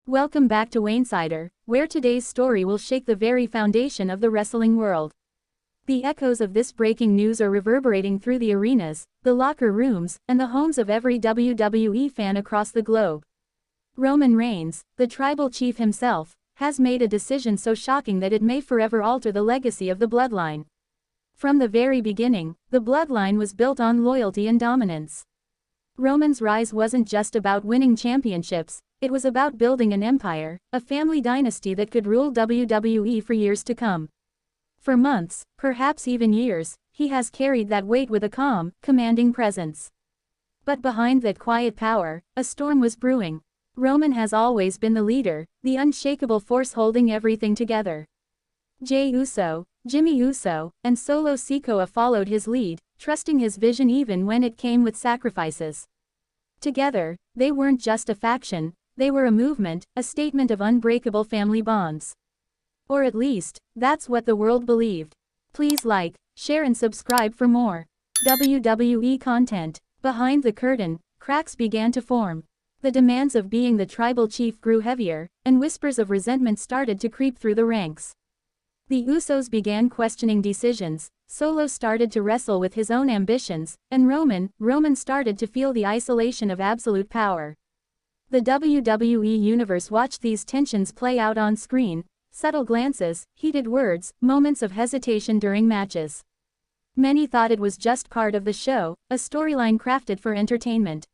Welcome back to Wainsider, where today's story will shake the very foundation of the wrestling world. The echoes of this breaking news are reverberating through the arenas, the locker rooms, and the homes of every WWE fan across the globe. Roman Reigns, the tribal chief himself, has made a decision so shocking that it may forever alter the legacy of the Bloodline. From the very beginning, the Bloodline was built on loyalty and dominance. Roman's rise wasn't just about winning championships, it was about building an empire, a family dynasty that could rule WWE for years to come. For months, perhaps even years, he has carried that weight with a calm, commanding presence. But behind that quiet power, a storm was brewing. Roman has always been the leader, the unshakable force holding everything together. Jey Uso, Jimmy Uso, and Solo Sikoa followed his lead, trusting his vision even when it came with sacrifices. Together, they weren't just a faction, they were a movement, a statement of unbreakable family bonds. Or at least, that's what the world believed. Please like, share and subscribe for more WWE content. Behind the curtain, cracks began to form. The demands of being the tribal chief grew heavier, and whispers of resentment started to creep through the ranks. The Usos began questioning decisions, Solo started to wrestle with his own ambitions, and Roman started to feel the isolation of absolute power. The WWE Universe watched these tensions play out on screen, subtle glances, heated words, moments of hesitation during matches. Many thought it was just part of the show, a storyline crafted for entertainment.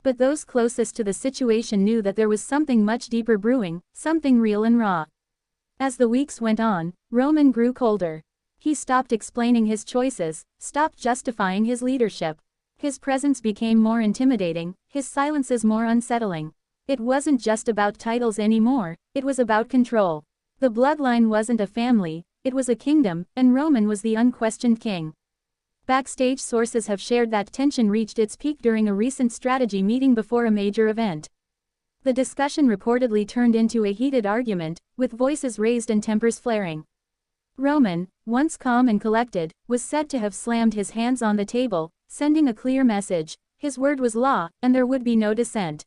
But those closest to the situation knew that there was something much deeper brewing, something real and raw. As the weeks went on, Roman grew colder. He stopped explaining his choices, stopped justifying his leadership. His presence became more intimidating, his silences more unsettling. It wasn't just about titles anymore, it was about control. The Bloodline wasn't a family, it was a kingdom, and Roman was the unquestioned king. Backstage sources have shared that tension reached its peak during a recent strategy meeting before a major event. The discussion reportedly turned into a heated argument, with voices raised and tempers flaring. Roman, once calm and collected, was said to have slammed his hands on the table, sending a clear message: his word was law, and there would be no dissent.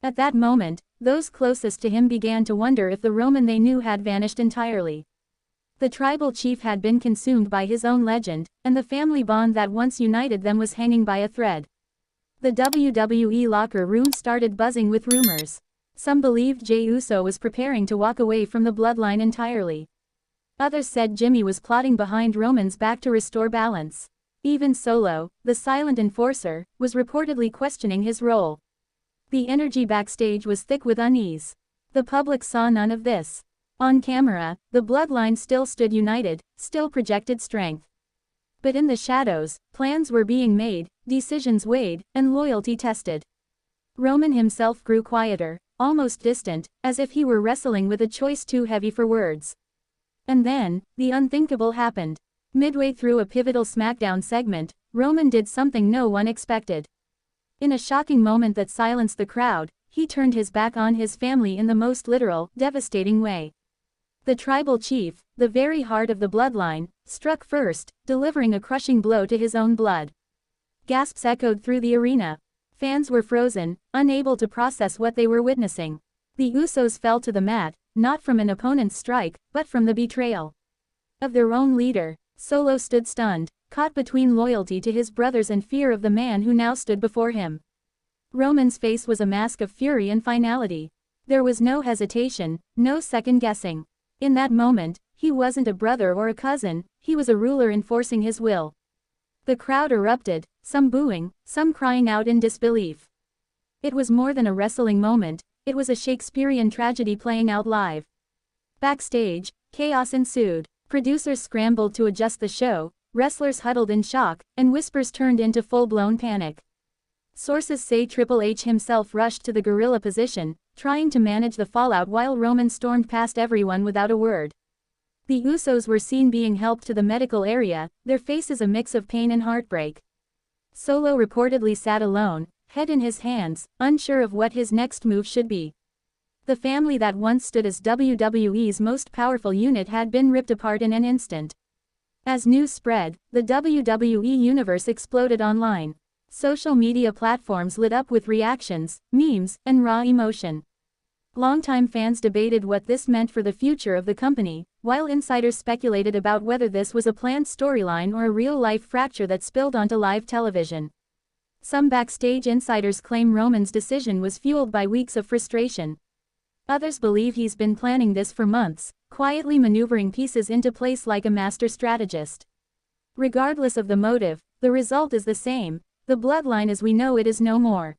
At that moment, those closest to him began to wonder if the Roman they knew had vanished entirely. The tribal chief had been consumed by his own legend, and the family bond that once united them was hanging by a thread. The WWE locker room started buzzing with rumors. Some believed Jey Uso was preparing to walk away from the Bloodline entirely. Others said Jimmy was plotting behind Roman's back to restore balance. Even Solo, the silent enforcer, was reportedly questioning his role. The energy backstage was thick with unease. The public saw none of this. On camera, the Bloodline still stood united, still projected strength. But in the shadows, plans were being made, decisions weighed, and loyalty tested. Roman himself grew quieter, almost distant, as if he were wrestling with a choice too heavy for words. And then, the unthinkable happened. Midway through a pivotal SmackDown segment, Roman did something no one expected. In a shocking moment that silenced the crowd, he turned his back on his family in the most literal, devastating way. The tribal chief, the very heart of the Bloodline, struck first, delivering a crushing blow to his own blood. Gasps echoed through the arena. Fans were frozen, unable to process what they were witnessing. The Usos fell to the mat, not from an opponent's strike, but from the betrayal of their own leader. Solo stood stunned, caught between loyalty to his brothers and fear of the man who now stood before him. Roman's face was a mask of fury and finality. There was no hesitation, no second guessing. In that moment, he wasn't a brother or a cousin, he was a ruler enforcing his will. The crowd erupted, some booing, some crying out in disbelief. It was more than a wrestling moment, it was a Shakespearean tragedy playing out live. Backstage, chaos ensued. Producers scrambled to adjust the show, wrestlers huddled in shock, and whispers turned into full-blown panic. Sources say Triple H himself rushed to the guerrilla position, trying to manage the fallout while Roman stormed past everyone without a word. The Usos were seen being helped to the medical area, their faces a mix of pain and heartbreak. Solo reportedly sat alone, head in his hands, unsure of what his next move should be. The family that once stood as WWE's most powerful unit had been ripped apart in an instant. As news spread, the WWE Universe exploded online. Social media platforms lit up with reactions, memes, and raw emotion. Longtime fans debated what this meant for the future of the company, while insiders speculated about whether this was a planned storyline or a real-life fracture that spilled onto live television. Some backstage insiders claim Roman's decision was fueled by weeks of frustration. Others believe he's been planning this for months, quietly maneuvering pieces into place like a master strategist. Regardless of the motive, the result is the same: the Bloodline as we know it is no more.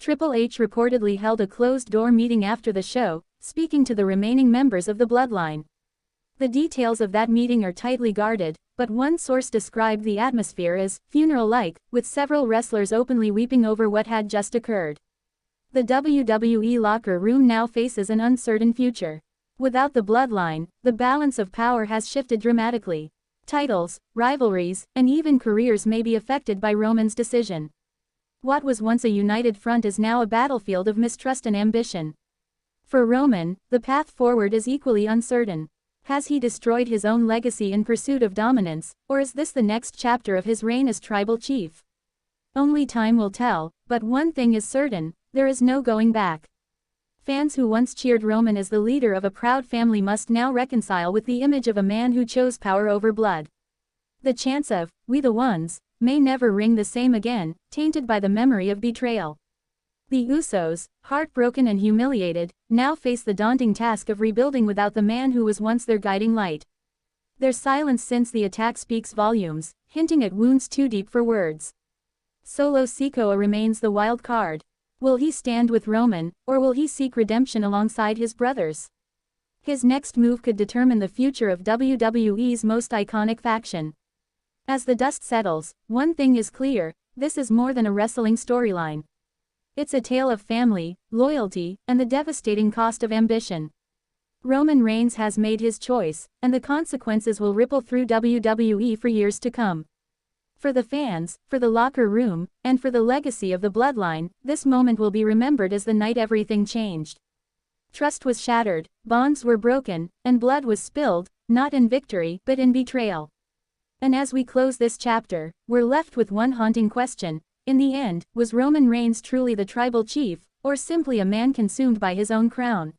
Triple H reportedly held a closed-door meeting after the show, speaking to the remaining members of the Bloodline. The details of that meeting are tightly guarded, but one source described the atmosphere as funeral-like, with several wrestlers openly weeping over what had just occurred. The WWE locker room now faces an uncertain future. Without the Bloodline, the balance of power has shifted dramatically. Titles, rivalries, and even careers may be affected by Roman's decision. What was once a united front is now a battlefield of mistrust and ambition. For Roman, the path forward is equally uncertain. Has he destroyed his own legacy in pursuit of dominance, or is this the next chapter of his reign as tribal chief? Only time will tell, but one thing is certain: there is no going back. Fans who once cheered Roman as the leader of a proud family must now reconcile with the image of a man who chose power over blood. The chants of "We the Ones" may never ring the same again, tainted by the memory of betrayal. The Usos, heartbroken and humiliated, now face the daunting task of rebuilding without the man who was once their guiding light. Their silence since the attack speaks volumes, hinting at wounds too deep for words. Solo Sikoa remains the wild card. Will he stand with Roman, or will he seek redemption alongside his brothers? His next move could determine the future of WWE's most iconic faction. As the dust settles, one thing is clear: this is more than a wrestling storyline. It's a tale of family, loyalty, and the devastating cost of ambition. Roman Reigns has made his choice, and the consequences will ripple through WWE for years to come. For the fans, for the locker room, and for the legacy of the Bloodline, this moment will be remembered as the night everything changed. Trust was shattered, bonds were broken, and blood was spilled, not in victory, but in betrayal. And as we close this chapter, we're left with one haunting question: in the end, was Roman Reigns truly the tribal chief, or simply a man consumed by his own crown?